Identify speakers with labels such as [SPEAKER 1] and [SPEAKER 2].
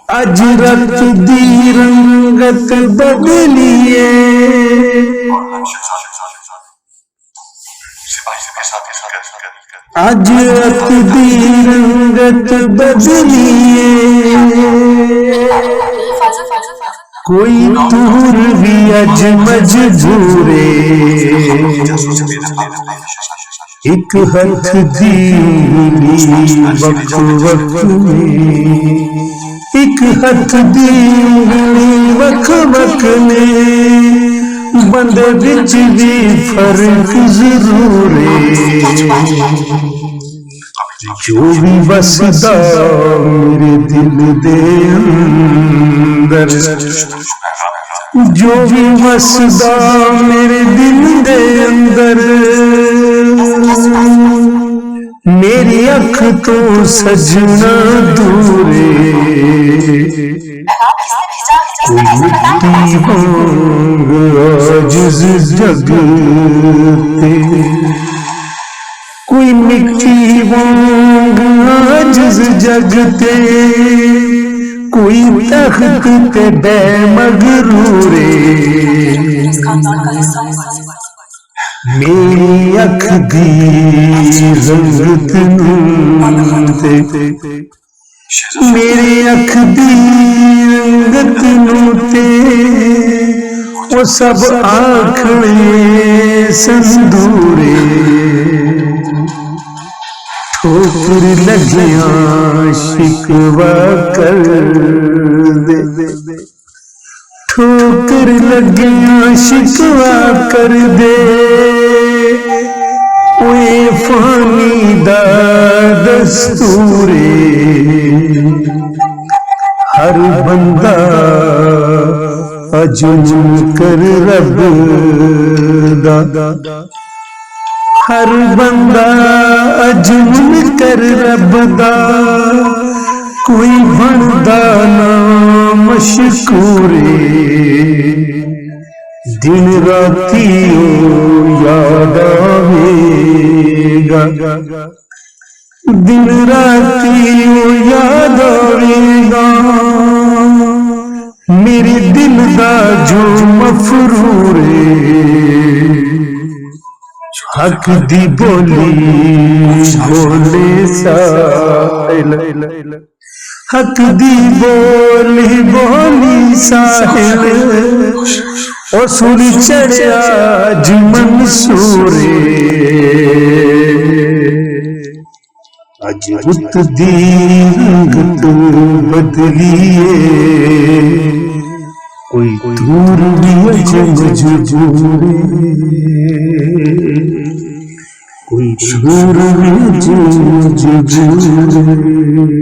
[SPEAKER 1] अज रत दी रंगत बदलिए अज रत दी रंगत बदलिए कोई दूर भी अज मजबूरे एक हथ दी उंगली वक्त वक्त में एक हथ दी उंगली वक वक में बंदे विच भी फर्क जरूर है जो भी बसदा मेरे दिल दे अंदर जो भी बसदा मेरे दिल दे अंदर मेरी अख तो सजना दूरे कोई मिट्टी वांग आजिज़ जगते कोई मिट्टी वांग आजिज़ जगते कोई तख्त पे बेमगरूरे मेरी अख दी रंगत नूं ते मेरी अख दी रंगत नूं ते ओ सब आखणे संदूरे ठोकर लगिया शिकवा कर दे ठोकर लगिया शिकवा कर दे ओए फानी दा दस्तूरे हर बंदा अजुम कर रब दा हर बंदा अजुम कर रब दा कोई बनदा ना मशकूरे दिन राती ओ याद आवेगा दिन राती ओ याद आवेगा मेरे दिल दा जो मफरूरे हक दी बोली बोले साहिल हक दी बोली बोली साहिल ओ सुर चढ़िया अज मंसूरे अज बुत दी रंगत बदलिए कोई दूर भी अज मजबूरे कोई दूर भी अज मजबूरे